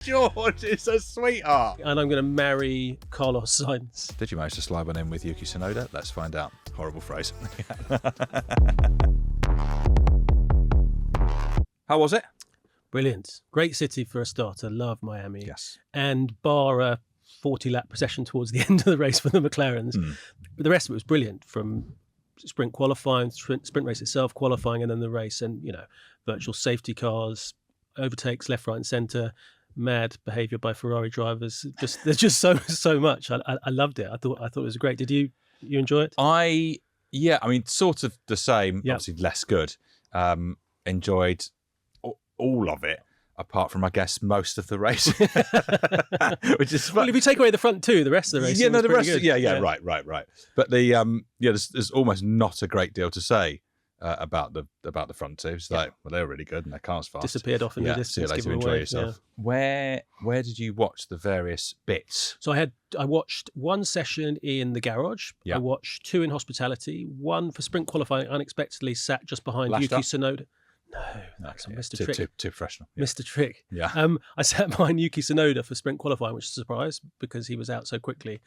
George is a sweetheart. And I'm going to marry Carlos Sainz. Did you manage to slide one in with Yuki Tsunoda? Let's find out. Horrible phrase. How was it? Brilliant. Great city for a starter. Love Miami. Yes. And bar a 40-lap procession towards the end of the race for the McLarens. But the rest of it was brilliant, from sprint qualifying, sprint race itself, qualifying, and then the race. And, you know, virtual safety cars, overtakes left, right and centre, mad behaviour by Ferrari drivers. There's just so much. I loved it. I thought it was great. Did you enjoy it? Yeah, I mean, sort of the same, Yep. obviously less good. Enjoyed all of it, apart from, I guess, most of the race, which is fun. Well, if you take away the front two, the rest of the race, was pretty good. Yeah, right. But there's almost not a great deal to say about the front two. It's like, well, they're really good and their car's fast. Disappeared off in the distance. See you later. give 'em Enjoy away. yourself. Where did you watch the various bits? So I watched one session in the garage. Yeah. I watched two in hospitality. One for sprint qualifying. Unexpectedly sat just behind Lashed Yuki up? Tsunoda. No, that's Mr. Trick. Too professional. Yeah. Mr. Trick. Yeah. I sat behind Yuki Tsunoda for sprint qualifying, which is a surprise because he was out so quickly.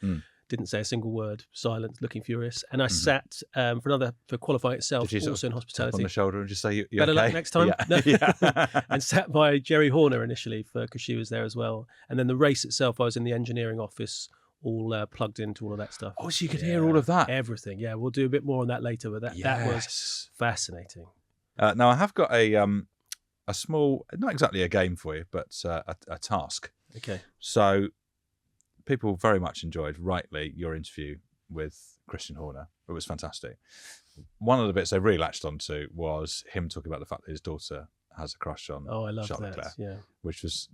Didn't say a single word, silent, looking furious. And I sat for qualifying itself, Did you also in tap hospitality. on the shoulder and just say, you Better okay? luck next time. Yeah. No. And sat by Jerry Horner initially because she was there as well. And then the race itself, I was in the engineering office, all plugged into all of that stuff. Oh, so you could hear all of that? Everything. Yeah, we'll do a bit more on that later, but that was fascinating. Now, I have got a small, not exactly a game for you, but a task. Okay. So people very much enjoyed, rightly, your interview with Christian Horner. It was fantastic. One of the bits they really latched onto was him talking about the fact that his daughter has a crush on I love Charles that. Leclerc, Yeah. which was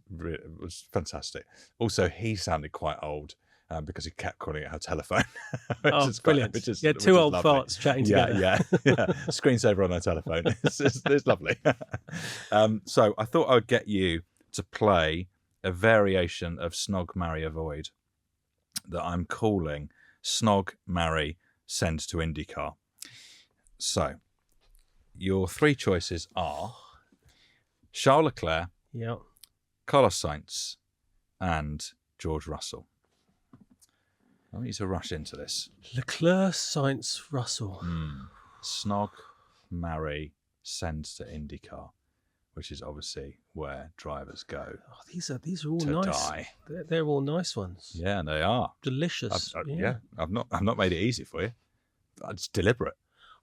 fantastic. Also, he sounded quite old because he kept calling it her telephone. Brilliant. Two old farts chatting together. Yeah. Screensaver on her telephone. It's lovely. So I thought I would get you to play a variation of Snog, Marry, Avoid that I'm calling Snog, Marry, Send to IndyCar. So your three choices are Charles Leclerc, Yeah. Carlos Sainz, and George Russell. I want you to rush into this. Leclerc, Sainz, Russell. Snog, Marry, Send to IndyCar, which is obviously where drivers go. Oh, these are all to nice. die. They're all nice ones. Yeah, they are. Delicious. I've not made it easy for you. It's deliberate.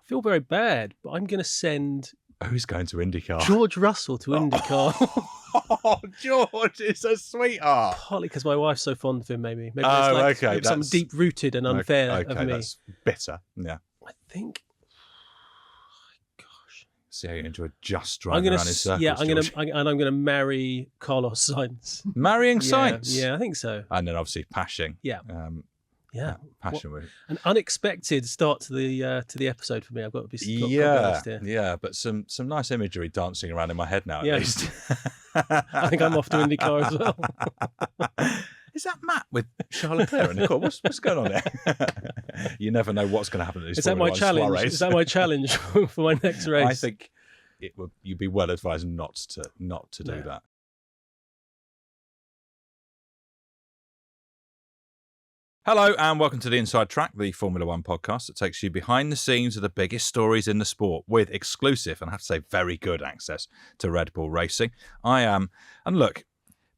I feel very bad, but I'm going to send Who's going to IndyCar? George Russell to IndyCar. Oh, George is a sweetheart. Partly because my wife's so fond of him, maybe. Maybe Oh, it's okay, maybe something that's- deep-rooted and unfair Okay, of me. that's bitter. Yeah. I think. See how you enjoy just I'm driving gonna around in circles. I'm gonna marry Carlos Sainz. Marrying Sainz. Yeah, I think so. And then obviously Pashing. Yeah. Passion with An unexpected start to the episode for me. I've got to be honest here. Yeah, but some nice imagery dancing around in my head now at Yeah. least. I think I'm off to IndyCar as well. Is that Matt with Charles Leclerc in the court? What's going on there? You never know what's going to happen at these Is that my Formula 1 challenge? soirees. Is that my challenge for my next race? I think you'd be well advised not to do that. Hello and welcome to the Inside Track, the Formula One podcast that takes you behind the scenes of the biggest stories in the sport with exclusive, and I have to say very good access to Redbull racing. And look,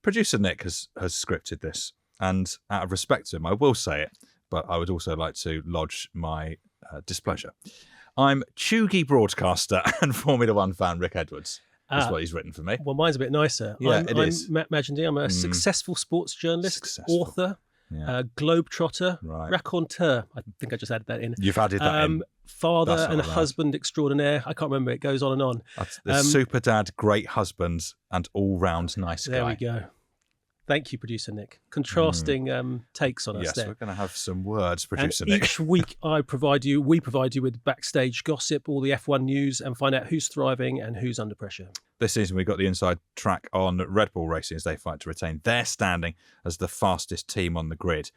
producer Nick has scripted this, and out of respect to him, I will say it, but I would also like to lodge my displeasure. I'm Chuggy broadcaster and Formula One fan Rick Edwards. That's what he's written for me. Well, mine's a bit nicer. Yeah, I'm Matt Magendie. I'm a successful sports journalist, author, globetrotter, raconteur. I think I just added that in. You've added that in. Father and husband extraordinaire. I can't remember. It goes on and on. The super dad, great husband, and all-round nice guy. There we go. Thank you, producer Nick. Contrasting takes on us yes, there. we're going to have some words, producer and Nick. Each week we provide you with backstage gossip, all the F1 news, and find out who's thriving and who's under pressure. This season we've got the inside track on Redbull Racing as they fight to retain their standing as the fastest team on the grid.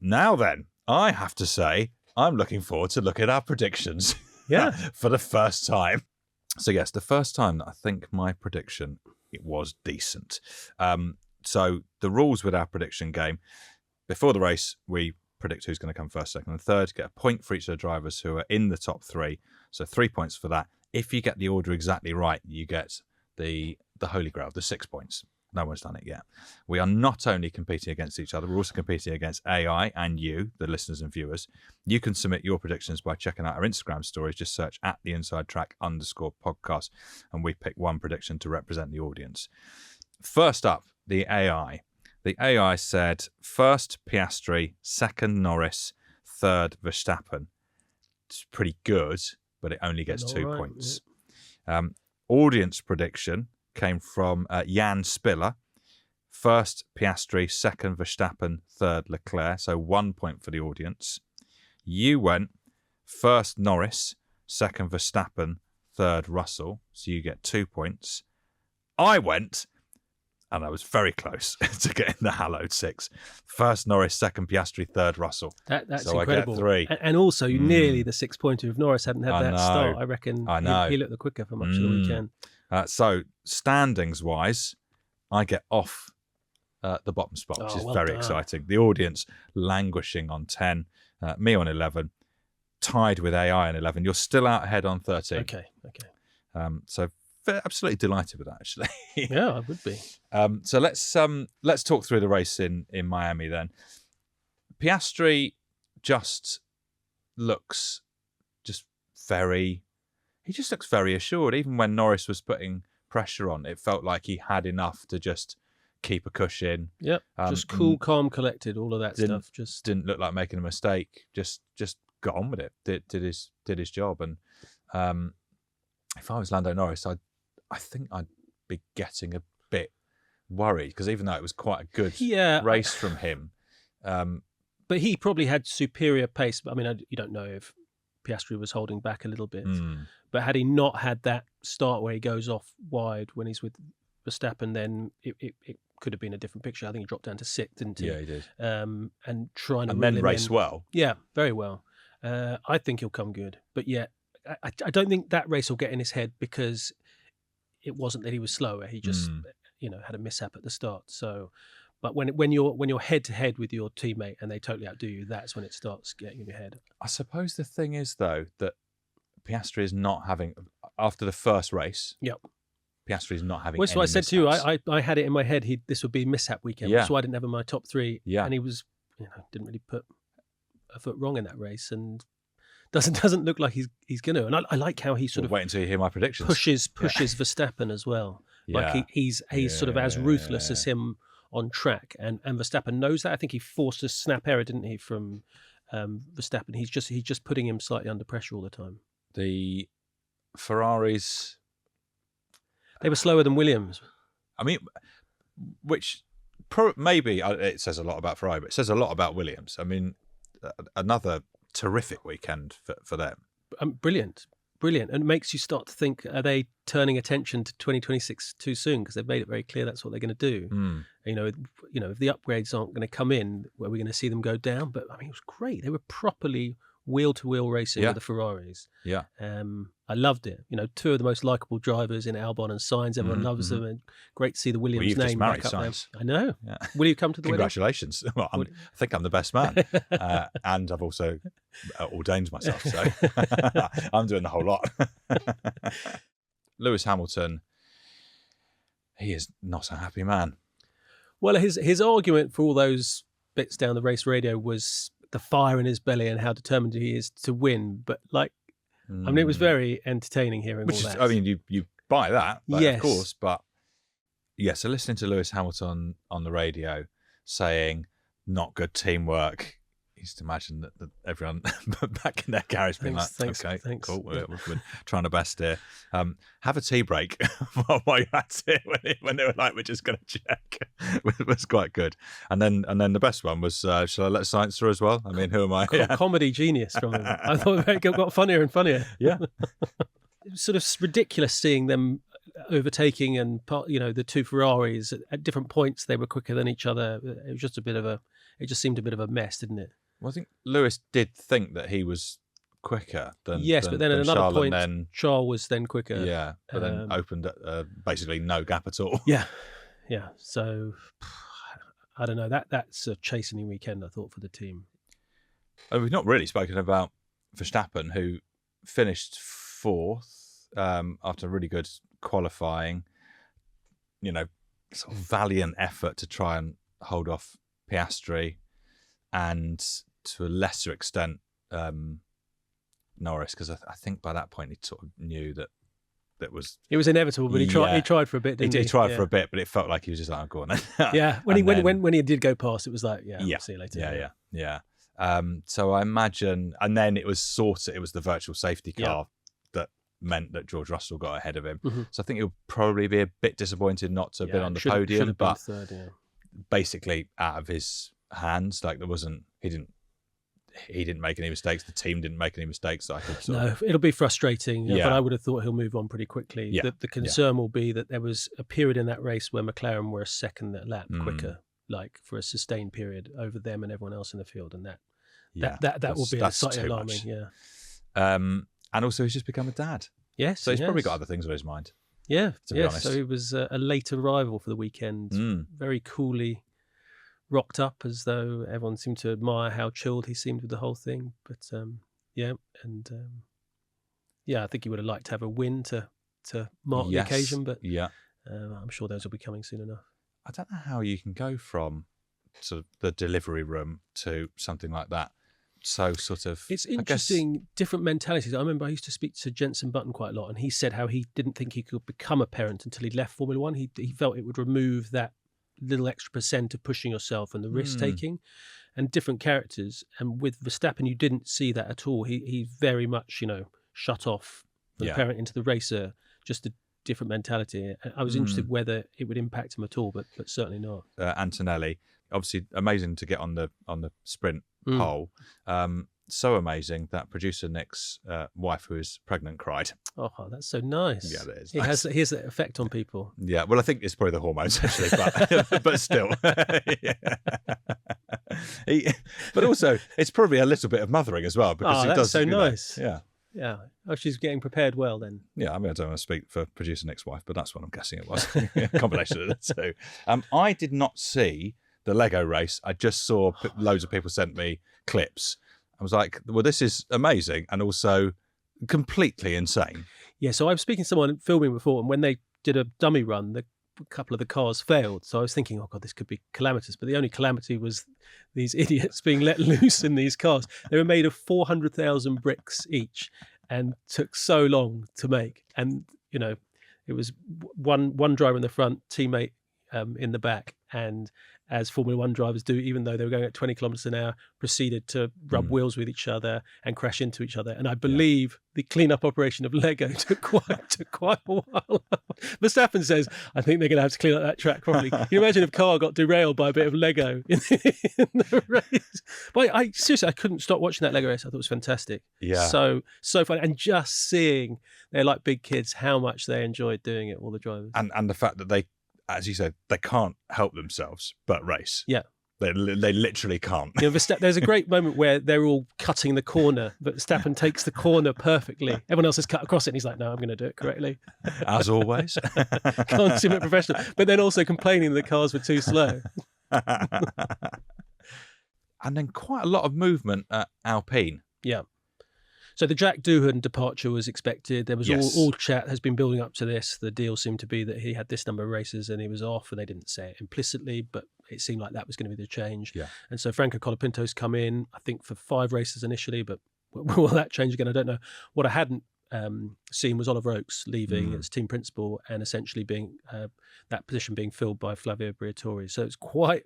Now then, I have to say, I'm looking forward to look at our predictions. Yeah. For the first time. So yes, the first time that I think my prediction, it was decent. So the rules with our prediction game, before the race, we predict who's going to come first, second and third, get a point for each of the drivers who are in the top 3. So 3 points for that. If you get the order exactly right, you get the Holy Grail, the 6 points. No one's done it yet. We are not only competing against each other, we're also competing against AI and you, the listeners and viewers. You can submit your predictions by checking out our Instagram stories. Just search @theinsidetrack_podcast, and we pick one prediction to represent the audience. First up, the AI. The AI said first Piastri, second Norris, third Verstappen. It's pretty good, but it only gets 2 points. Yeah. Audience prediction came from Jan Spiller. First Piastri, second Verstappen, third Leclerc. So 1 point for the audience. You went first Norris, second Verstappen, third Russell. So you get 2 points. I went, and I was very close to getting the hallowed 6. First Norris, second Piastri, third Russell. That's so incredible. I get 3. And also, nearly the 6-pointer. If Norris hadn't had that start, I reckon know. he looked the quicker for much of the weekend. So standings-wise, I get off the bottom spot, which is very exciting. The audience languishing on 10, me on 11, tied with AI on 11. You're still out ahead on 13. Okay. So absolutely delighted with that, actually. Yeah, I would be. So let's talk through the race in Miami then. Piastri just looks very assured. Even when Norris was putting pressure on, it felt like he had enough to just keep a cushion. Yep, just cool, calm, collected, all of that stuff. Just didn't look like making a mistake. Just got on with it. Did his job. And if I was Lando Norris, I think I'd be getting a bit worried, because even though it was quite a good race from him, but he probably had superior pace. I mean, you don't know if Piastri was holding back a little bit, but had he not had that start where he goes off wide when he's with Verstappen, then it could have been a different picture. I think he dropped down to 6th, didn't he? Yeah, he did. And trying to then race well. Yeah, very well. I think he'll come good, but yeah, I don't think that race will get in his head, because it wasn't that he was slower. He just had a mishap at the start. So, but when you're head to head with your teammate and they totally outdo you, that's when it starts getting in your head. I suppose the thing is, though, that Piastri is not having, after the first race. Yep. Piastri is not having. Well, that's what I said to you. I had it in my head. This would be mishap weekend. Yeah. That's why I didn't have him in my top 3. Yeah. And he was, didn't really put a foot wrong in that race, and doesn't look like he's going to. And I like how he sort of wait until you hear my predictions. Pushes Verstappen as well. Yeah. Like he's sort of as ruthless as him on track, and Verstappen knows that. I think he forced a snap error, didn't he, from Verstappen? He's just putting him slightly under pressure all the time. The Ferraris, they were slower than Williams. I mean, which maybe it says a lot about Ferrari, but it says a lot about Williams. I mean, another terrific weekend for them. Brilliant. And it makes you start to think, are they turning attention to 2026 too soon? Because they've made it very clear that's what they're going to do. If the upgrades aren't going to come in, where we're going to see them go down. But I mean, it was great. They were properly wheel-to-wheel racing with the Ferraris. Yeah. I loved it. 2 of the most likeable drivers in Albon and Sainz. Everyone loves them, and great to see the Williams name back up there. I know. Yeah. Will you come to the Congratulations. Well, I think I'm the best man. And I've also ordained myself, so I'm doing the whole lot. Lewis Hamilton, he is not a happy man. Well, his argument for all those bits down the race radio was the fire in his belly and how determined he is to win. But I mean, it was very entertaining hearing all that. I mean, you buy that, yes, of course. But so listening to Lewis Hamilton on the radio saying not good teamwork, you just imagine that everyone back in their garage being thanks. Cool, we're trying our best here. Have a tea break while you're at it, when they were like, we're just going to check. It was quite good. And then the best one was, shall I let science through as well? I mean, who am I? Comedy genius from him. I thought it got funnier and funnier. Yeah. It was sort of ridiculous seeing them overtaking, and the 2 Ferraris at different points. They were quicker than each other. It was just it just seemed a bit of a mess, didn't it? Well, I think Lewis did think that he was quicker than but then at another Charles, point, Charles was then quicker. Yeah, but then opened basically no gap at all. Yeah. Yeah. So I don't know. That's a chastening weekend, I thought, for the team. We've not really spoken about Verstappen, who finished fourth after a really good qualifying. Sort of valiant effort to try and hold off Piastri, and to a lesser extent Norris, because I think by that point he sort of knew that it was inevitable, but he tried for a bit, didn't he? He tried for a bit, but it felt like he was just like, oh, go on. Yeah, when he did go past, it was like, I'll see you later. Yeah. So I imagine, and then it was the virtual safety car that meant that George Russell got ahead of him. Mm-hmm. So I think he'll probably be a bit disappointed not to have been on the podium, but third, basically out of his hands. Like he didn't make any mistakes. The team didn't make any mistakes. So it'll be frustrating, but I would have thought he'll move on pretty quickly. Yeah. The concern will be that there was a period in that race where McLaren were a second lap quicker, like for a sustained period over them and everyone else in the field, and that will be slightly alarming. Much. Yeah. And also he's just become a dad. Yes. So he's probably got other things on his mind. Yeah. To be honest. So he was a late arrival for the weekend. Very coolly rocked up, as though everyone seemed to admire how chilled he seemed with the whole thing. But I think he would have liked to have a win to mark the occasion. But I'm sure those will be coming soon enough. I don't know how you can go from sort of the delivery room to something like that. So sort of, it's interesting, different mentalities. I remember I used to speak to Jenson Button quite a lot, and he said how he didn't think he could become a parent until he left Formula One. He felt it would remove that little extra percent of pushing yourself and the risk taking, and different characters. And with Verstappen, you didn't see that at all. He very much shut off the parent into the racer, just a different mentality. I was interested whether it would impact him at all, but certainly not. Antonelli, obviously amazing to get on the sprint pole. So amazing that producer Nick's wife, who is pregnant, cried. Oh, that's so nice. Yeah, it is. He has that effect on people. Yeah, well, I think it's probably the hormones actually, but still. But also, it's probably a little bit of mothering as well, because that's so nice. Yeah. Oh, she's getting prepared well then. Yeah, I mean, I don't want to speak for producer Nick's wife, but that's what I'm guessing it was. A combination of the two. I did not see the Lego race. I just saw loads of people sent me clips. I was like, well, this is amazing and also completely insane. Yeah, so I was speaking to someone filming before, and when they did a dummy run, a couple of the cars failed. So I was thinking, oh God, this could be calamitous. But the only calamity was these idiots being let loose in these cars. They were made of 400,000 bricks each and took so long to make. And, it was one driver in the front, teammate in the back, and as Formula One drivers do, even though they were going at 20 kilometers an hour, proceeded to rub wheels with each other and crash into each other. And I believe the cleanup operation of Lego took quite a while. Verstappen says, I think they're going to have to clean up that track properly. Can you imagine if Carl got derailed by a bit of Lego in the race? But I couldn't stop watching that Lego race. I thought it was fantastic. Yeah. So fun. And just seeing, they're like big kids, how much they enjoyed doing it, all the drivers. And the fact that they, as you said, they can't help themselves but race. Yeah. They literally can't. There's a great moment where they're all cutting the corner, but Verstappen takes the corner perfectly. Everyone else has cut across it, and he's like, no, I'm going to do it correctly. As always. Consummate professional. But then also complaining the cars were too slow. And then quite a lot of movement at Alpine. Yeah. So the Jack Doohan departure was expected. There was all chat has been building up to this. The deal seemed to be that he had this number of races and he was off, and they didn't say it implicitly, but it seemed like that was going to be the change. Yeah. And so Franco Colapinto's come in, I think, for 5 races initially, but will that change again? I don't know. What I hadn't seen was Oliver Oakes leaving as team principal and essentially being that position being filled by Flavio Briatore. So it's quite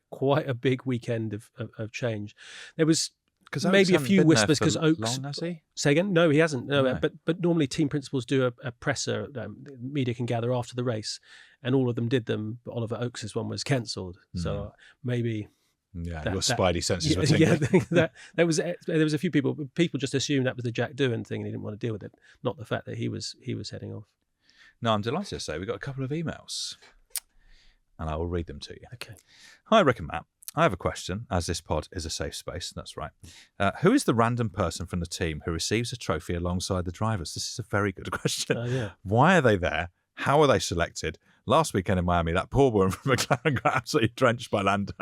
a big weekend of change. There was maybe a few whispers because Oakes. Long, has he? Say again? No, he hasn't. No. No. But normally team principals do a presser. Media can gather after the race, and all of them did them. But Oliver Oakes' one was cancelled, so maybe. Yeah, your spidey senses were tingling. There was a few people. People just assumed that was the Jack Doohan thing, and he didn't want to deal with it. Not the fact that he was heading off. No, I'm delighted to say we got a couple of emails, and I will read them to you. Okay. Hi, Rick and Matt. I have a question, as this pod is a safe space. That's right. Who is the random person from the team who receives a trophy alongside the drivers? This is a very good question. Yeah. Why are they there? How are they selected? Last weekend in Miami, that poor woman from McLaren got absolutely drenched by Lando.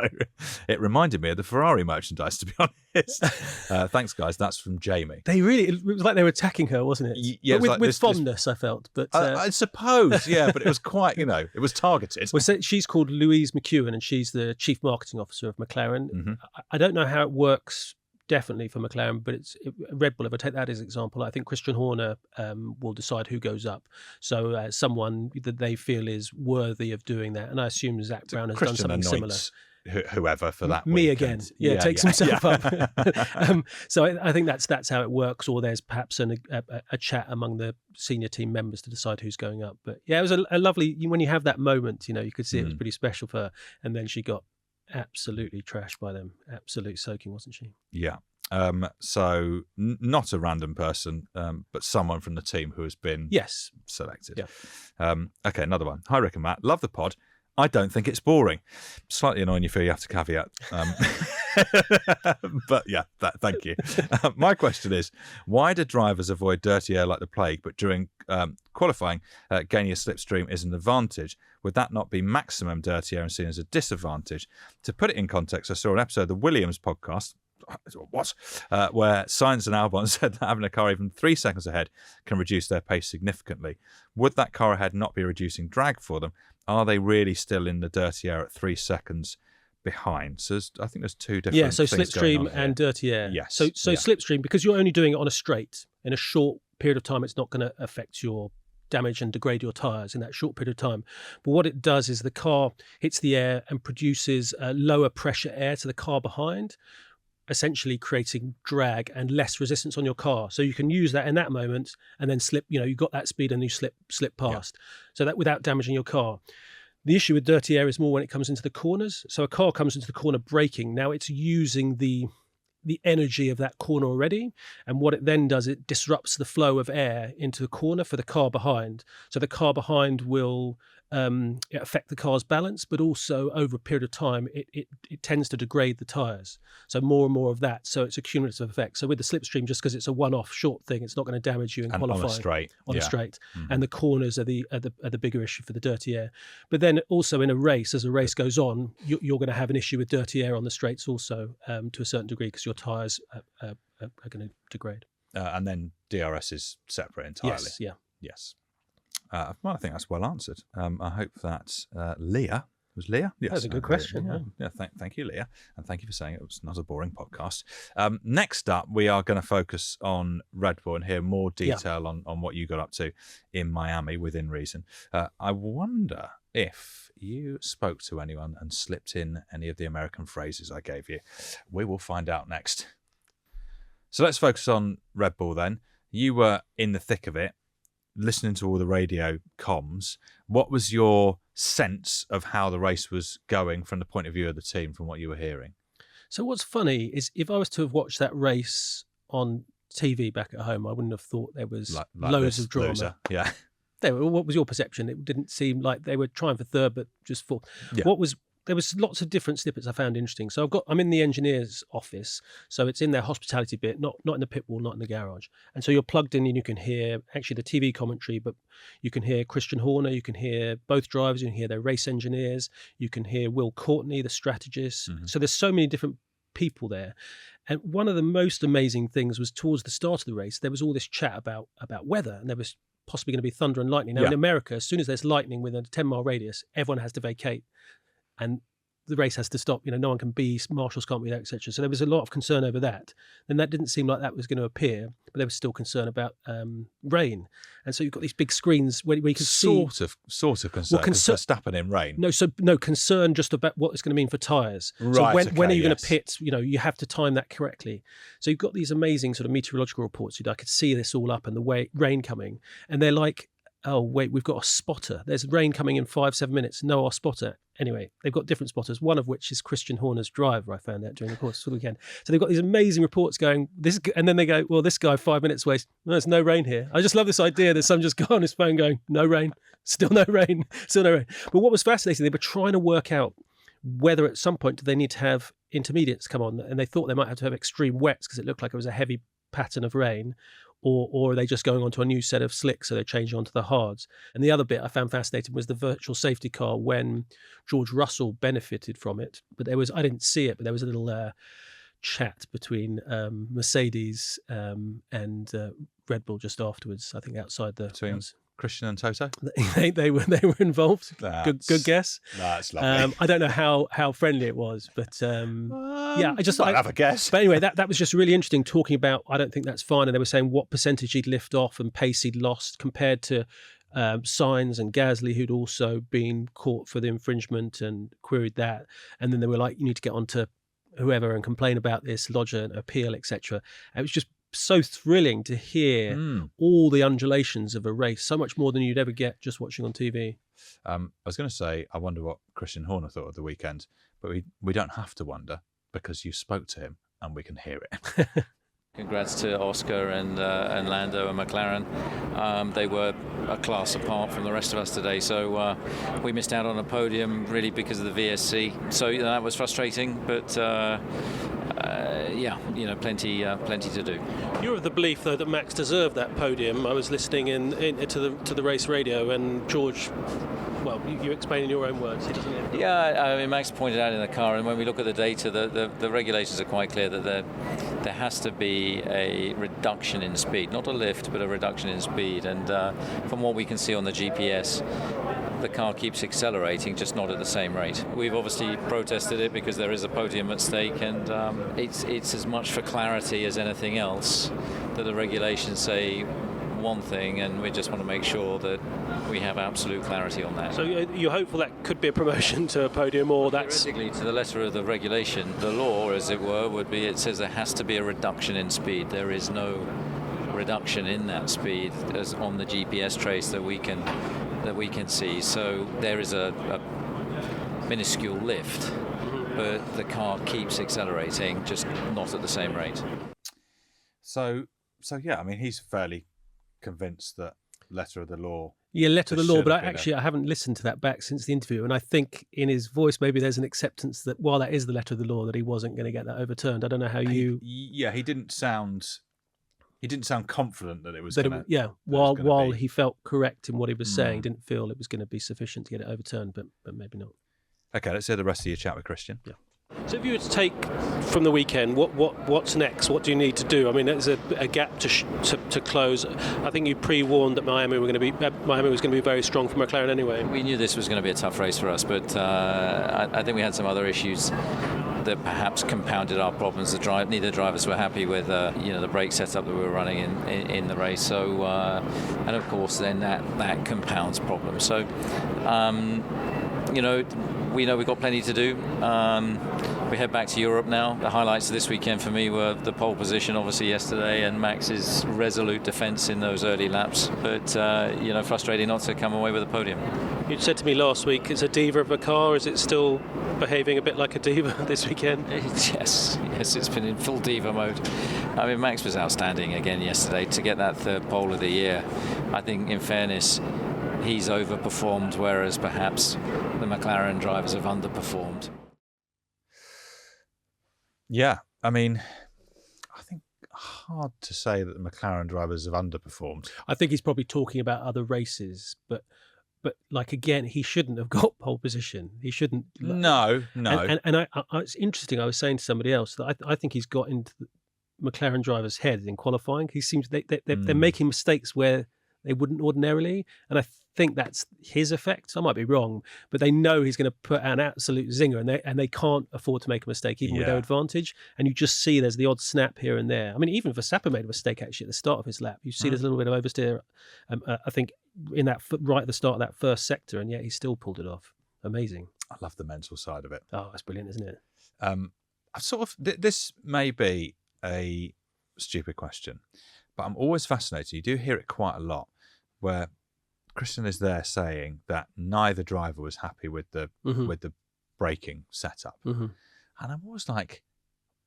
It reminded me of the Ferrari merchandise, to be honest. Thanks, guys. That's from Jamie. It was like they were attacking her, wasn't it? Yeah, but with fondness, I felt. But I suppose, yeah, but it was quite, it was targeted. Well, so she's called Louise McEwen, and she's the chief marketing officer of McLaren. Mm-hmm. I don't know how it works definitely for McLaren, but Red Bull. If I take that as an example, I think Christian Horner will decide who goes up. So someone that they feel is worthy of doing that, and I assume Zach Brown has done something similar. Whoever for that me weekend. again takes himself up. So I think that's how it works, or there's perhaps a chat among the senior team members to decide who's going up. But yeah, it was a lovely, when you have that moment, you could see it was pretty special for her, and then she got absolutely trashed by them. Absolute soaking, wasn't she? Yeah. So not a random person, but someone from the team who has been selected. Yeah. Okay, another one. Hi, Rick and Matt. Love the pod. I don't think it's boring. Slightly annoying you feel you have to caveat. But yeah, thank you. My question is, why do drivers avoid dirty air like the plague, but during qualifying, gaining a slipstream is an advantage? Would that not be maximum dirty air and seen as a disadvantage? To put it in context, I saw an episode of the Williams podcast, where Sainz and Albon said that having a car even 3 seconds ahead can reduce their pace significantly. Would that car ahead not be reducing drag for them? Are they really still in the dirty air at 3 seconds behind? So I think there's two different so things slipstream and dirty air. Yes. So slipstream, because you're only doing it on a straight, in a short period of time, it's not going to affect your damage and degrade your tyres in that short period of time. But what it does is the car hits the air and produces lower pressure air to the car behind, essentially creating drag and less resistance on your car. So you can use that in that moment and then slip, you've got that speed and you slip past. So that without damaging your car. The issue with dirty air is more when it comes into the corners. So a car comes into the corner braking. Now it's using the energy of that corner already. And what it then does, it disrupts the flow of air into the corner for the car behind. So the car behind will affect the car's balance, but also over a period of time, it tends to degrade the tyres. So more and more of that. So it's a cumulative effect. So with the slipstream, just because it's a one-off short thing, it's not going to damage you in qualifying. On a straight. Mm-hmm. And the corners are the bigger issue for the dirty air. But then also in a race, as the race goes on, you're going to have an issue with dirty air on the straights also to a certain degree, because your tyres are going to degrade. And then DRS is separate entirely. Yes. Well, I think that's well answered. I hope that Leah, was Leah? Yes, that's a good question. Yeah. Thank you, Leah, and thank you for saying it was not a boring podcast. Next up, we are going to focus on Red Bull and hear more detail on what you got up to in Miami within reason. I wonder if you spoke to anyone and slipped in any of the American phrases I gave you. We will find out next. So let's focus on Red Bull then. You were in the thick of it, listening to all the radio comms. What was your sense of how the race was going from the point of view of the team, from what you were hearing? So what's funny is if I was to have watched that race on TV back at home, I wouldn't have thought there was like loads of drama. Loser. Yeah. What was your perception? It didn't seem like they were trying for third, but just fourth. Yeah. There was lots of different snippets I found interesting. So I'm in the engineer's office, so it's in their hospitality bit, not in the pit wall, not in the garage. And so you're plugged in and you can hear actually the TV commentary, but you can hear Christian Horner, you can hear both drivers, you can hear their race engineers, you can hear Will Courtney, the strategist. Mm-hmm. So there's so many different people there. And one of the most amazing things was towards the start of the race, there was all this chat about weather, and there was possibly going to be thunder and lightning. Now in America, as soon as there's lightning within a 10-mile radius, everyone has to vacate. And the race has to stop. No one can be, marshals can't be there, etc. So there was a lot of concern over that. And that didn't seem like that was going to appear, but there was still concern about rain. And so you've got these big screens where you can see sort of concern. Well, Verstappen in rain. No concern just about what it's going to mean for tyres. Right. So when are you going to pit? You have to time that correctly. So you've got these amazing sort of meteorological reports. I could see this all up and the rain coming, and they're like, oh, wait, we've got a spotter. There's rain coming in 5-7 minutes. No, our spotter. Anyway, they've got different spotters, one of which is Christian Horner's driver, I found out during the course of the weekend. So they've got these amazing reports going, and then they go, well, this guy 5 minutes away, there's no rain here. I just love this idea that some just got on his phone going, no rain, still no rain, still no rain. But what was fascinating, they were trying to work out whether at some point do they need to have intermediates come on, and they thought they might have to have extreme wets because it looked like it was a heavy pattern of rain, or are they just going onto a new set of slicks, so they're changing onto the hards? And the other bit I found fascinating was the virtual safety car when George Russell benefited from it. But I didn't see it, but there was a little chat between Mercedes and Red Bull just afterwards, I think outside the Between Christian and Toto? they were involved. Good guess. That's lovely. I don't know how friendly it was, but yeah, I'd have a guess. But anyway, that was just really interesting, talking about, I don't think that's fine, and they were saying what percentage he'd lift off and pace he'd lost compared to Sainz and Gasly, who'd also been caught for the infringement and queried that, and then they were like, you need to get onto whoever and complain about this, lodge an appeal, etc. It was just so thrilling to hear all the undulations of a race, so much more than you'd ever get just watching on TV. I was going to say, I wonder what Christian Horner thought of the weekend, but we don't have to wonder because you spoke to him and we can hear it. Congrats to Oscar and Lando and McLaren. They were a class apart from the rest of us today, so we missed out on a podium really because of the VSC. So that was frustrating, but yeah, plenty to do. You're of the belief, though, that Max deserved that podium. I was listening to the race radio, and George, well, you explain in your own words. He doesn't. Yeah, I mean, Max pointed out in the car, and when we look at the data, the regulations are quite clear that there has to be a reduction in speed, not a lift, but a reduction in speed. And from what we can see on the GPS, the car keeps accelerating, just not at the same rate. We've obviously protested it because there is a podium at stake, and it's as much for clarity as anything else that the regulations say one thing, and we just want to make sure that we have absolute clarity on that. So you're hopeful that could be a promotion to a podium, or that's... Theoretically, to the letter of the regulation, the law, as it were, would be, it says there has to be a reduction in speed. There is no reduction in that speed as on the GPS trace that we can see. So there is a minuscule lift, but the car keeps accelerating, just not at the same rate. So yeah, I mean, he's fairly convinced that letter of the law. Yeah, letter of the law, but I haven't listened to that back since the interview, and I think in his voice maybe there's an acceptance that while that is the letter of the law, that he wasn't going to get that overturned. I don't know how you... He didn't sound confident that it was while he felt correct in what he was saying, didn't feel it was going to be sufficient to get it overturned, but maybe not. Okay, let's hear the rest of your chat with Christian. Yeah. So if you were to take from the weekend, what's next? What do you need to do? I mean, there's a gap to close. I think you pre-warned that Miami was going to be very strong for McLaren anyway. We knew this was going to be a tough race for us, but I think we had some other issues that perhaps compounded our problems. Neither drivers were happy with the brake setup that we were running in the race. So and of course then that compounds problems. So we know we've got plenty to do. We head back to Europe now. The highlights of this weekend for me were the pole position, obviously, yesterday, and Max's resolute defence in those early laps. But, frustrating not to come away with a podium. You said to me last week, it's a diva of a car. Is it still behaving a bit like a diva this weekend? Yes, it's been in full diva mode. I mean, Max was outstanding again yesterday. To get that third pole of the year, I think, in fairness, he's overperformed, whereas perhaps the McLaren drivers have underperformed. Yeah, I mean, I think hard to say that the McLaren drivers have underperformed. I think he's probably talking about other races, but like again, he shouldn't have got pole position. He shouldn't. No. And it's interesting. I was saying to somebody else that I think he's got into the McLaren drivers' head in qualifying. He seems they're making mistakes where they wouldn't ordinarily, and I think that's his effect. I might be wrong, but they know he's going to put an absolute zinger, and they can't afford to make a mistake even with their advantage. And you just see there's the odd snap here and there. I mean, even Verstappen made a mistake actually at the start of his lap. You see there's a little bit of oversteer. I think in that right at the start of that first sector, and yet he still pulled it off. Amazing. I love the mental side of it. Oh, that's brilliant, isn't it? I sort of this may be a stupid question, but I'm always fascinated. You do hear it quite a lot, where Christian is there saying that neither driver was happy with the braking setup, and I'm always like,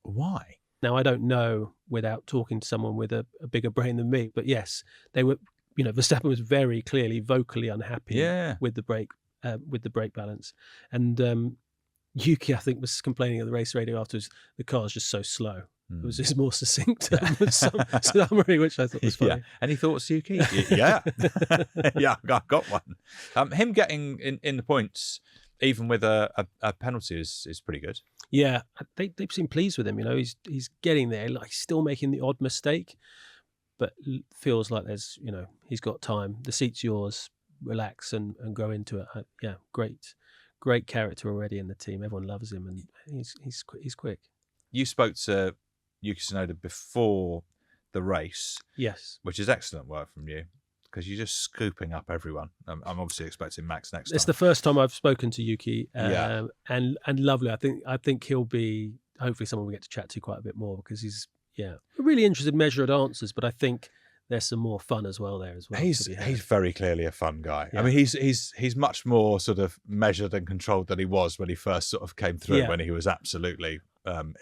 why? Now I don't know without talking to someone with a bigger brain than me, but yes, they were. Verstappen was very clearly vocally unhappy with the brake balance, and Yuki, I think, was complaining at the race radio afterwards. The car's just so slow. It was his more succinct summary, which I thought was funny. Yeah. Any thoughts, Yuki? Yeah. Yeah, I've got one. Him getting in the points, even with a penalty, is pretty good. Yeah, they seem pleased with him. He's getting there. Like, he's still making the odd mistake, but feels like there's, he's got time. The seat's yours. Relax and grow into it. Yeah, great character already in the team. Everyone loves him, and he's quick. You spoke to Yuki Tsunoda before the race, yes, which is excellent work from you, because you're just scooping up everyone. I'm obviously expecting Max next time. It's the first time I've spoken to Yuki, Yeah. and lovely. I think he'll be hopefully someone we get to chat to quite a bit more, because he's really interested, measured answers, but I think there's some more fun as well there as well. He's very clearly a fun guy. Yeah. I mean, he's much more sort of measured and controlled than he was when he first sort of came through, when he was absolutely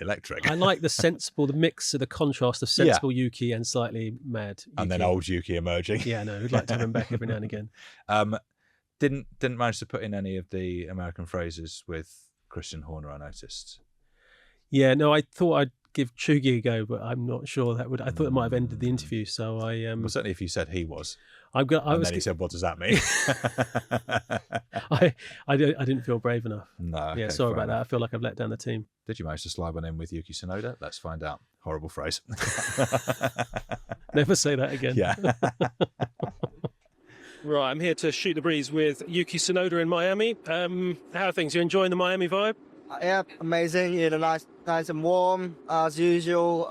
electric. I like the mix of the contrast of sensible Yuki and slightly mad Yuki. And then old Yuki emerging. Yeah, no, we'd like to have him back every now and again. Didn't manage to put in any of the American phrases with Christian Horner, I noticed. Yeah, no, I thought I'd give Chugi a go, but I'm not sure that would. I thought it might have ended the interview, so I. Well, certainly if you said he was. Then he said, "What does that mean?" I didn't feel brave enough. No. Okay, yeah, sorry about that. I feel like I've let down the team. Did you manage to slide one in with Yuki Tsunoda? Let's find out. Horrible phrase. Never say that again. Yeah. Right, I'm here to shoot the breeze with Yuki Tsunoda in Miami. How are things? You enjoying the Miami vibe? Yeah, amazing. Nice and warm as usual.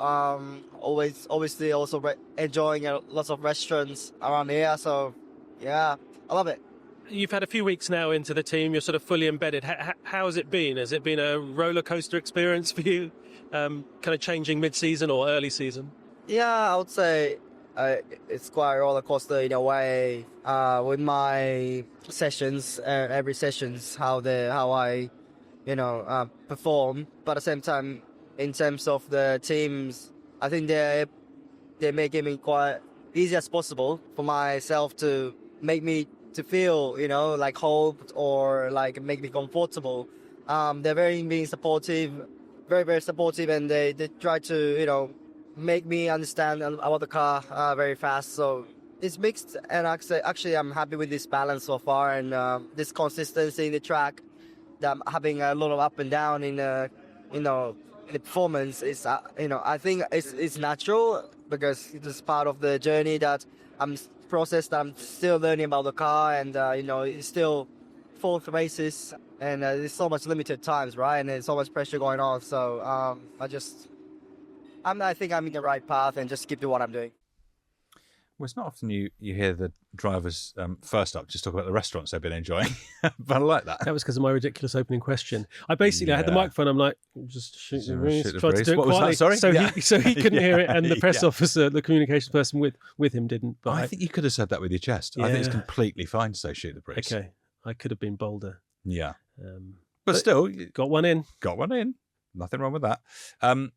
Obviously, also enjoying lots of restaurants around here. So, yeah, I love it. You've had a few weeks now into the team. You're sort of fully embedded. How has it been? Has it been a roller coaster experience for you? Kind of changing mid-season or early season? Yeah, I would say it's quite a roller coaster in a way. With my sessions, every sessions, how I perform. But at the same time, in terms of the teams, I think they're making me quite easy as possible for myself to make me to feel, like hope or like make me comfortable. They're being supportive, very, very supportive, and they try to, make me understand about the car very fast. So it's mixed, and actually I'm happy with this balance so far, and this consistency in the track. That I'm having a lot of up and down in the performance is I think it's natural, because it's part of the journey that I'm still learning about the car, and it's still 4th races, and there's so much limited times, right, and there's so much pressure going on. So I think I'm in the right path, and just keep doing what I'm doing. Well, it's not often you hear the drivers first up just talk about the restaurants they've been enjoying, but I like that. That was because of my ridiculous opening question. I had the microphone. I'm like, just shoot the breeze. Tried to do it What was quietly, that? Sorry? so he couldn't hear it, and the press officer, the communications person with him, didn't. But I think you could have said that with your chest. I think it's completely fine to say shoot the breeze. Okay, I could have been bolder. Yeah, but still, got one in. Got one in. Nothing wrong with that.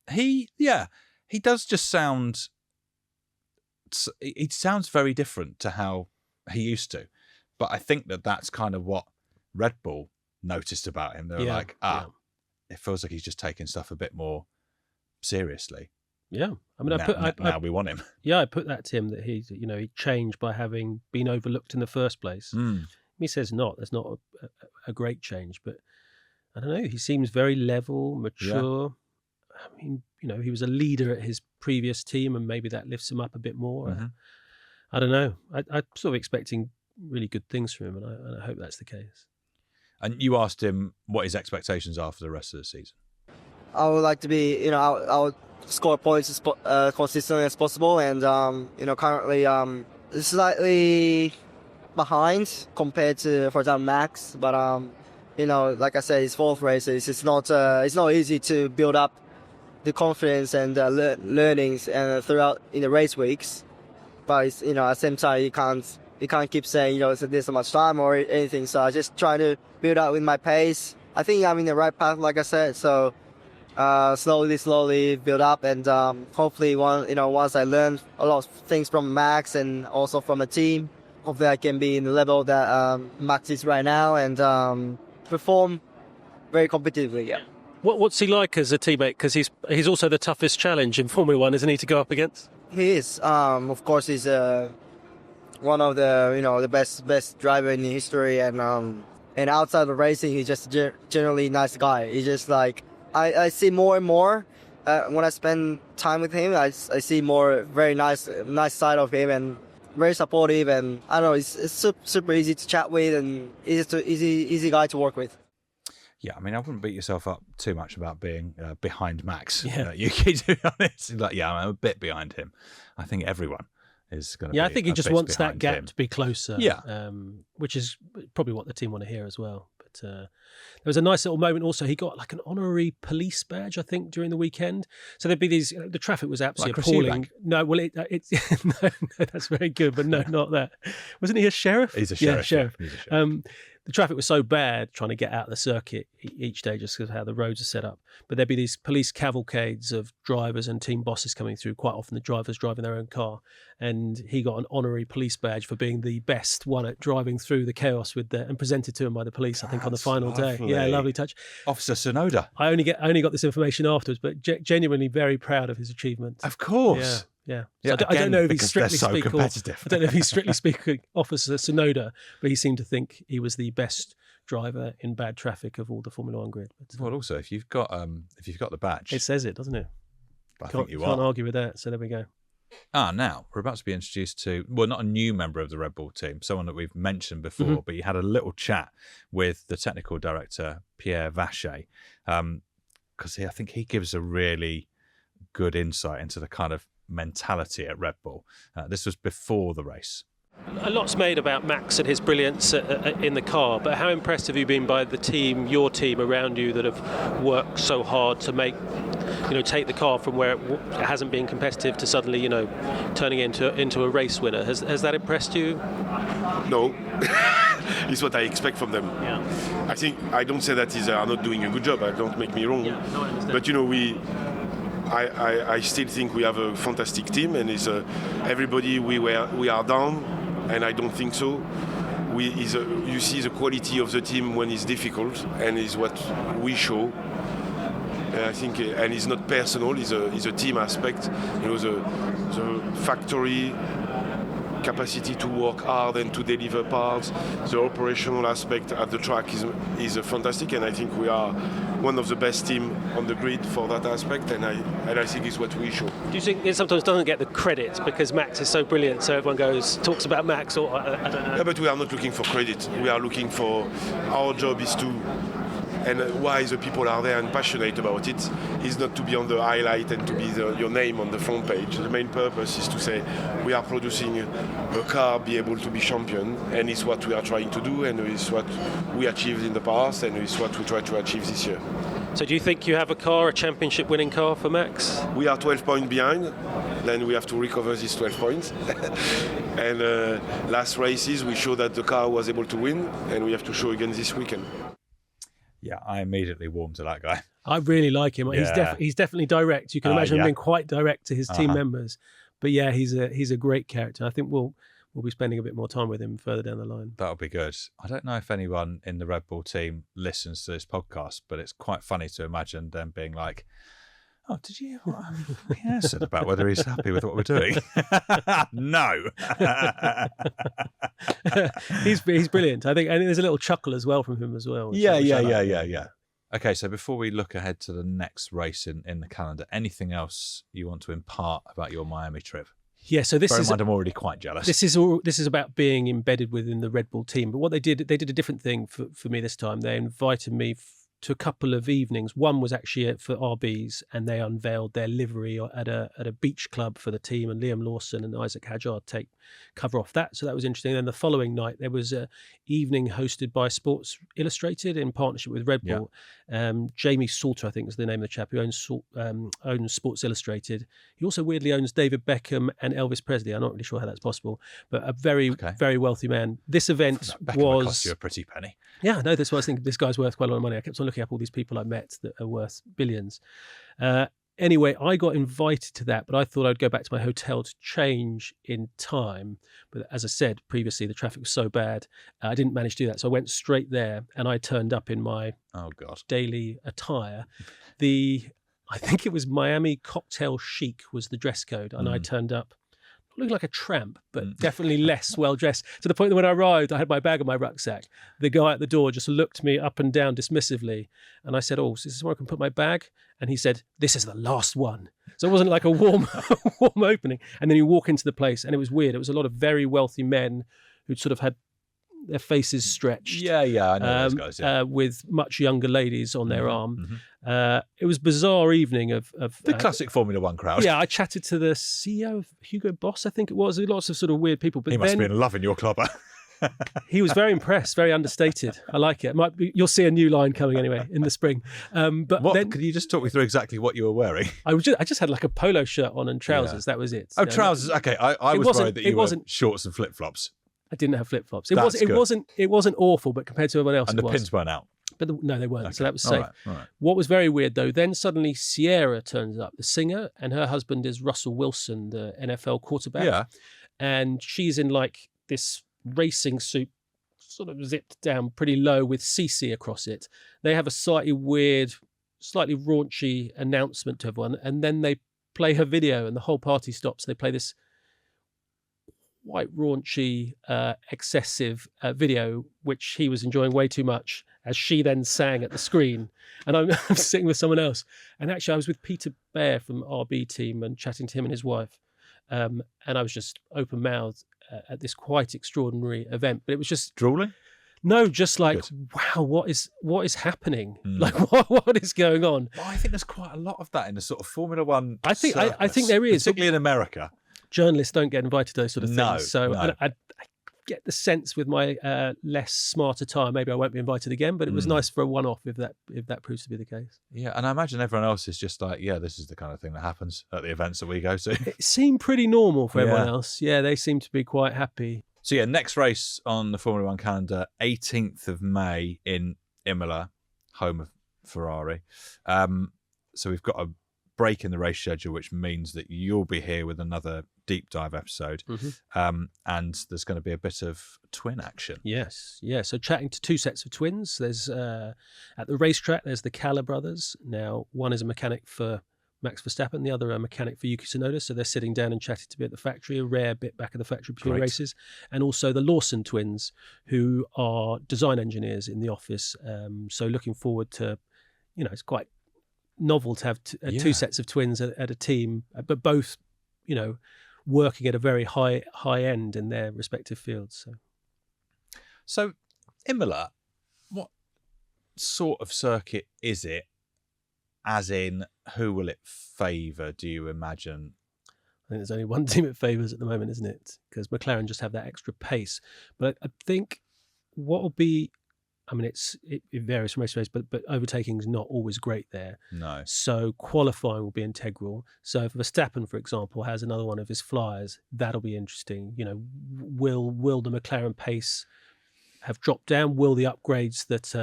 He does just sound. It sounds very different to how he used to, but I think that's kind of what Red Bull noticed about him. They were like, it feels like he's just taking stuff a bit more seriously. Yeah, I mean, now we want him. Yeah, I put that to him that he changed by having been overlooked in the first place. He says there's not a great change, but I don't know. He seems very level, mature. I mean, he was a leader at his previous team, and maybe that lifts him up a bit more. Mm-hmm. I don't know. I'm sort of expecting really good things from him, and I hope that's the case. And you asked him what his expectations are for the rest of the season. I would like to be, I would score points as consistently as possible, and currently slightly behind compared to, for example, Max. But like I said, his 4th races. It's not easy to build up the confidence and learnings and throughout in the race weeks, but it's, at the same time you can't keep saying there's so much time or anything. So I just try to build up with my pace. I think I'm in the right path, like I said. So slowly build up, and hopefully once I learn a lot of things from Max and also from the team, hopefully I can be in the level that Max is right now, and perform very competitively. Yeah. What's he like as a teammate? Because he's also the toughest challenge in Formula One, isn't he, to go up against? He is. Of course, he's one of the best driver in history, and outside of racing, he's just generally nice guy. He's just like I see more and more when I spend time with him. I see more very nice side of him, and very supportive, and I don't know. It's super easy to chat with, and easy guy to work with. Yeah, I mean, I wouldn't beat yourself up too much about being behind Max. Yuki, to be honest. Like, yeah, I'm a bit behind him. I think everyone is going to be. Yeah, I think he just wants that gap to be closer. Yeah. Which is probably what the team want to hear as well. But there was a nice little moment also. He got like an honorary police badge, I think, during the weekend. So there'd be these. The traffic was absolutely appalling. No, well, it's no, that's very good, but no, not that. Wasn't he a sheriff? He's a sheriff. Yeah, sheriff. He's a sheriff. The traffic was so bad trying to get out of the circuit each day just because of how the roads are set up. But there'd be these police cavalcades of drivers and team bosses coming through, quite often the drivers driving their own car. And he got an honorary police badge for being the best one at driving through the chaos and presented to him by the police, I think, on the final day. Yeah, lovely touch. Officer Tsunoda. I only got this information afterwards, but genuinely very proud of his achievement. Of course. Yeah. Yeah, I don't know if he's strictly so speaking. competitive. I don't know if he's strictly speaking Officer Tsunoda, but he seemed to think he was the best driver in bad traffic of all the Formula One grid. But, well, also if you've got the badge, it says it, doesn't it? I think you can't argue with that. So there we go. Now we're about to be introduced to, well, not a new member of the Red Bull team, someone that we've mentioned before, but you had a little chat with the technical director Pierre Waché, because I think he gives a really good insight into the kind of mentality at Red Bull. This was before the race. A lot's made about Max and his brilliance in the car, but how impressed have you been by the team, your team around you, that have worked so hard to make, take the car from where it hasn't been competitive to suddenly, turning into a race winner? Has that impressed you? No. It's what I expect from them. Yeah. I don't say that they are not doing a good job. Don't make me wrong. Yeah, no, I understand. But I still think we have a fantastic team, and everybody we are down, and I don't think so. You see the quality of the team when it's difficult, and is what we show. And I think, and it's not personal. It's a team aspect. The factory capacity to work hard and to deliver parts, the operational aspect at the track is fantastic, and I think we are one of the best team on the grid for that aspect, and I think it's what we show. Do you think it sometimes doesn't get the credit because Max is so brilliant, so everyone talks about Max, or I don't know? Yeah, but we are not looking for credit. We are looking for, our job is to, and why the people are there and passionate about it is not to be on the highlight and to be your name on the front page. The main purpose is to say we are producing a car be able to be champion, and it's what we are trying to do, and it's what we achieved in the past, and it's what we try to achieve this year. So do you think you have a championship winning car for Max? We are 12 points behind, then we have to recover these 12 points. And last races we showed that the car was able to win, and we have to show again this weekend. Yeah, I immediately warmed to that guy. I really like him. Yeah. He's definitely direct. You can imagine him being quite direct to his team members. But yeah, he's a great character. I think we'll be spending a bit more time with him further down the line. That'll be good. I don't know if anyone in the Red Bull team listens to this podcast, but it's quite funny to imagine them being like, "Oh, did you hear what Pierre said about whether he's happy with what we're doing?" No. He's brilliant. I think there's a little chuckle as well from him as well. Yeah. Okay, so before we look ahead to the next race in the calendar, anything else you want to impart about your Miami trip? Yeah, so this is. I'm already quite jealous. This is about being embedded within the Red Bull team. But what they did a different thing for me this time. They invited me to a couple of evenings. One was actually for RBs, and they unveiled their livery at a beach club for the team, and Liam Lawson and Isaac Hadjar cover off that. So that was interesting. Then the following night there was an evening hosted by Sports Illustrated in partnership with Red Bull. Yeah. Jamie Salter, I think, is the name of the chap who owns Sports Illustrated. He also weirdly owns David Beckham and Elvis Presley. I'm not really sure how that's possible, but a very wealthy man. This event would cost you a pretty penny. Yeah, no, that's why I was thinking this guy's worth quite a lot of money. I kept on looking up all these people I met that are worth billions. Anyway, I got invited to that, but I thought I'd go back to my hotel to change in time. But as I said previously, the traffic was so bad, I didn't manage to do that. So I went straight there, and I turned up in my daily attire. I think it was Miami Cocktail Chic was the dress code, and I turned up looking like a tramp, but definitely less well dressed, to the point that when I arrived, I had my bag and my rucksack. The guy at the door just looked me up and down dismissively, and I said, "Oh, so this is where I can put my bag?" And he said, "This is the last one." So it wasn't like a warm opening. And then you walk into the place, and it was weird. It was a lot of very wealthy men who'd sort of had their faces stretched. Yeah, I know those guys. With much younger ladies on their arm. It was a bizarre evening of the classic Formula One crowd. Yeah, I chatted to the CEO of Hugo Boss, I think it was. Lots of sort of weird people. But he must have been loving your club. He was very impressed, very understated. I like it. You'll see a new line coming anyway in the spring. But could you just talk me through exactly what you were wearing? I just had like a polo shirt on and trousers. That was it. Oh, trousers. Okay, I was worried that you were shorts and flip flops. I didn't have flip flops. It wasn't awful, but compared to everyone else, and the pins weren't out. But no, they weren't. Okay. So that was safe. All right. What was very weird though, then suddenly Sierra turns up, the singer, and her husband is Russell Wilson, the NFL quarterback. Yeah. And she's in like this racing suit, sort of zipped down pretty low with CC across it. They have a slightly weird, slightly raunchy announcement to everyone, and then they play her video, and the whole party stops. They play this quite raunchy, excessive video, which he was enjoying way too much, as she then sang at the screen. And I'm sitting with someone else. And actually, I was with Peter Bear from RB Team and chatting to him and his wife. And I was just open-mouthed at this quite extraordinary event. But it was just... Drooling? No, just like, wow, what is happening? Like, what is going on? Well, I think there's quite a lot of that in the sort of Formula One I think there is. Particularly in America. Journalists don't get invited to those sort of things. No, so no. I get the sense with my less smart attire, maybe I won't be invited again, but it was nice for a one-off if that proves to be the case. Yeah, and I imagine everyone else is just like, yeah, this is the kind of thing that happens at the events that we go to. It seemed pretty normal for everyone else. Yeah, they seem to be quite happy. So yeah, next race on the Formula One calendar, 18th of May in Imola, home of Ferrari. So we've got a break in the race schedule, which means that you'll be here with another deep dive episode. And there's going to be a bit of twin action. Yes. Yeah. So chatting to two sets of twins. There's at the racetrack, there's the Calla brothers. Now, one is a mechanic for Max Verstappen, the other a mechanic for Yuki Tsunoda. So they're sitting down and chatting to be at the factory, a rare bit back at the factory between races. And also the Lawson twins, who are design engineers in the office. So looking forward to, it's quite novel to have two sets of twins at a team, but both, working at a very high end in their respective fields. So Imola, what sort of circuit is it? As in, who will it favour, do you imagine? I think there's only one team it favours at the moment, isn't it? Because McLaren just have that extra pace. But I think what will be, it varies from race to race, but overtaking is not always great there. No. So qualifying will be integral. So if Verstappen, for example, has another one of his flyers, that'll be interesting. Will the McLaren pace have dropped down? Will the upgrades that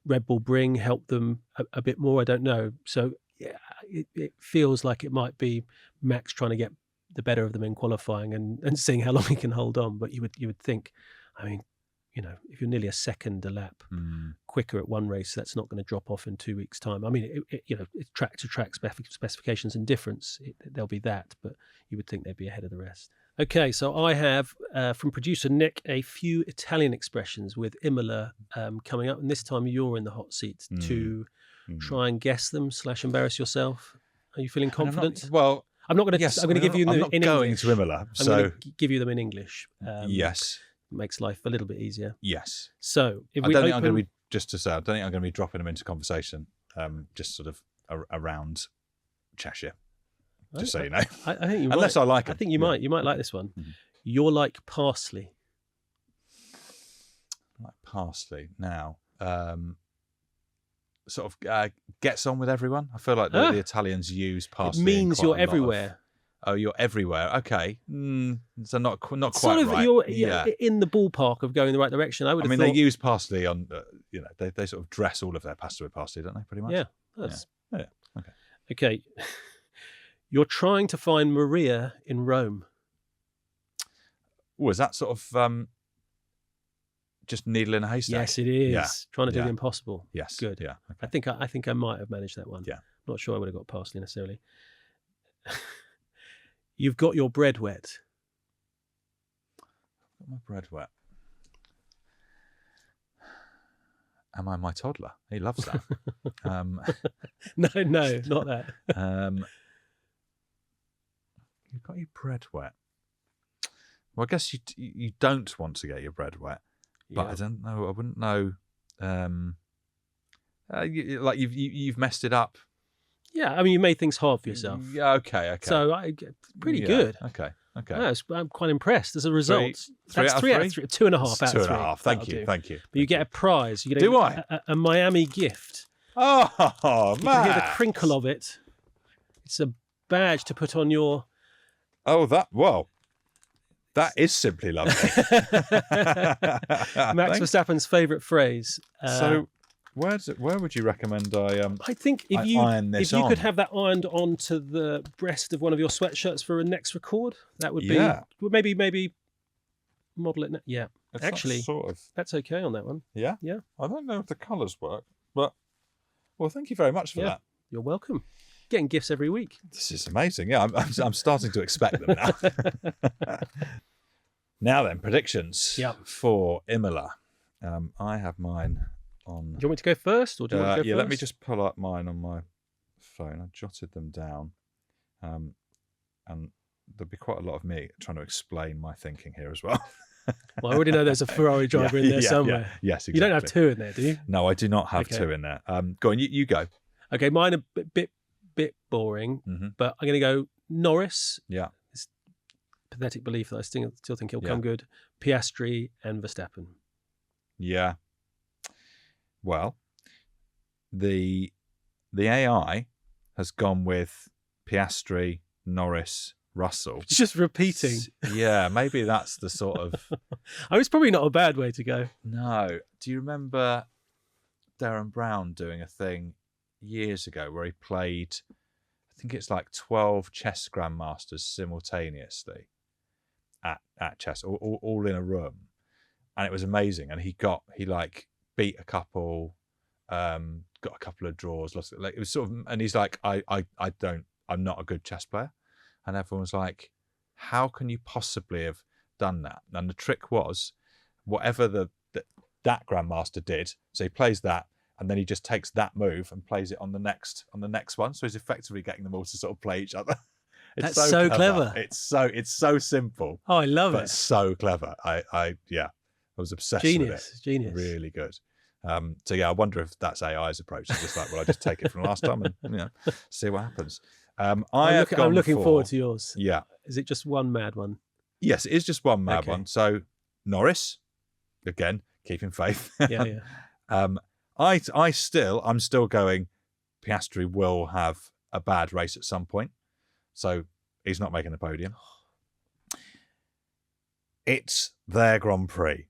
Red Bull bring help them a bit more? I don't know. So yeah, it feels like it might be Max trying to get the better of them in qualifying and seeing how long he can hold on. But you would think, if you're nearly a second a lap quicker at one race, that's not going to drop off in 2 weeks' time. It's track to track specifications and difference. There'll be that, but you would think they'd be ahead of the rest. Okay, so I have, from producer Nick, a few Italian expressions with Imola coming up. And this time you're in the hot seat to try and guess them / embarrass yourself. Are you feeling confident? I'm not going to. Yes, I'm going to give you them in English. I'm not going to Imola, I'm going to give you them in English. Yes. Makes life a little bit easier. Yes. So I don't think I'm going to be dropping them into conversation, just sort of around Cheshire. Just so you know. I think you might. Unless I like it. I think you might. You might like this one. You're like parsley. Like parsley. Now, sort of gets on with everyone. I feel like the Italians use parsley. It means you're everywhere. Oh, you're everywhere. Okay. So not quite sort of right. You're in the ballpark of going in the right direction. I mean, they use parsley on, they sort of dress all of their pasta with parsley, don't they, pretty much? Yeah. Yeah. Okay. Okay. You're trying to find Maria in Rome. Was that sort of just needle in a haystack? Yes, it is. Yeah. Trying to do Yeah. the impossible. Yes. Good. Yeah. I think I might have managed that one. Yeah. Not sure I would have got past you necessarily. You've got your bread wet. Got my bread wet. Am I my toddler? He loves that. No, not that. You've got your bread wet. Well, I guess you don't want to get your bread wet, but Yeah. I don't know. I wouldn't know. Like you've messed it up. Yeah, I mean, you made things hard for yourself. Yeah. Okay. So pretty Yeah, good. Okay. No, I'm quite impressed as a result. Three That's out of 3 out of three? 3. 2.5 out of 3. 2.5. Thank That'll you. do. Thank you. But you get a prize. You get Do I? a Miami gift. Oh You can hear the man! crinkle of it. It's a badge to put on your. Oh, that is simply lovely. Max Verstappen's favourite phrase. So, where would you recommend I I think I iron this if you could on? have that ironed onto the breast of one of your sweatshirts for a next record, that would be Yeah. maybe model it. Yeah, It's actually, that sort of that's okay on that one. yeah. Yeah. I don't know if the colours work, but well, thank you very much for Yeah. that. You're welcome. Getting gifts every week. This is amazing. Yeah, I'm starting to expect them now. Now then, predictions Yep. for Imola. I have mine on. Do you want me to go first, or do you want to go Yeah, first? let me just pull up mine on my phone. I jotted them down, and there'll be quite a lot of me trying to explain my thinking here as well. Well, I already know there's a Ferrari driver in there somewhere. Yes, exactly. You don't have 2 in there, do you? No, I do not have Okay. 2 in there. Go on, you go. Okay, mine are a bit boring, Mhm. but I'm going to go Norris. Yeah. It's pathetic belief that I still think he'll Yeah. come good. Piastri and Verstappen. Yeah. Well, the AI has gone with Piastri, Norris, Russell. Just repeating. Yeah, maybe that's the sort of. I mean, it's probably not a bad way to go. No. Do you remember Darren Brown doing a thing years ago where he played, I think it's like 12 chess grandmasters simultaneously at chess, all in a room, and it was amazing. And he beat a couple, got a couple of draws, lost it. Like it was sort of, and he's like, I'm not a good chess player, and everyone was like, how can you possibly have done that? And the trick was, whatever that grandmaster did, so he plays that, and then he just takes that move and plays it on the next one. So he's effectively getting them all to sort of play each other. It's That's so clever. It's so simple, Oh, I love but it. so clever. I was obsessed with it. Genius. Really good. So yeah, I wonder if that's AI's approach. It's just like, well, I just take it from last time and see what happens. I'm looking forward to yours. Yeah. Is it just one mad one? Yes, it is just one mad Okay. one. So Norris, again, keeping faith. Yeah. I'm still going. Piastri will have a bad race at some point, so he's not making the podium. It's their Grand Prix.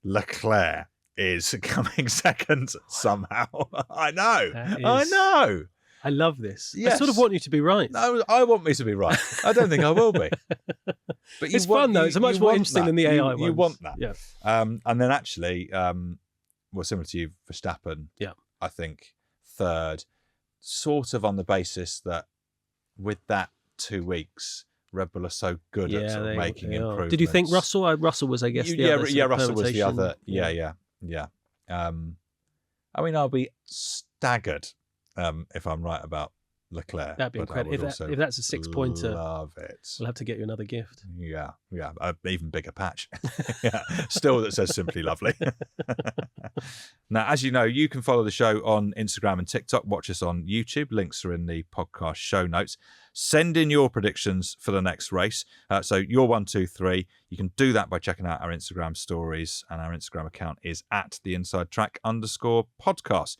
Leclerc is coming second somehow. I know. I love this. I Yes. sort of want you to be right. No, I want me to be right. I don't think I will be. But It's fun though. It's much more interesting than the AI ones. You want that. Yeah. And then actually, well, similar to you, Verstappen. Yeah. I think third, sort of on the basis that with that 2 weeks, Red Bull are so good at sort of making they are. improvements. Did you think Russell? Russell was, I guess, the other. sort of Russell was the permutation. other. Yeah. I mean, I'll be staggered if I'm right about Leclerc. That'd be but I incredible. would also If that's a 6-pointer, love it. we'll have to get you another gift. Yeah, an even bigger patch. Yeah, still that says simply lovely. Now, as you know, you can follow the show on Instagram and TikTok. Watch us on YouTube. Links are in the podcast show notes. Send in your predictions for the next race. So your 1, 2, 3. You can do that by checking out our Instagram stories, and our Instagram account is @theinsidetrack_podcast.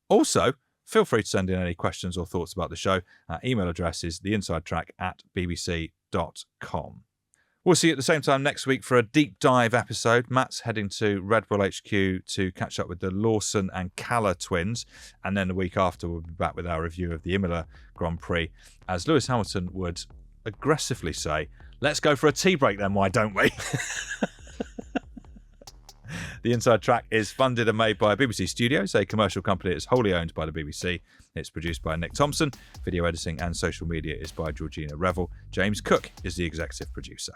Also, feel free to send in any questions or thoughts about the show. Our email address is theinsidetrack@bbc.com. We'll see you at the same time next week for a deep dive episode. Matt's heading to Redbull HQ to catch up with the Lawson and Calla twins. And then the week after, we'll be back with our review of the Imola Grand Prix. As Lewis Hamilton would aggressively say, let's go for a tea break then, why don't we? The Inside Track is funded and made by BBC Studios, a commercial company that is wholly owned by the BBC. It's produced by Nick Thompson. Video editing and social media is by Georgina Revel. James Cook is the executive producer.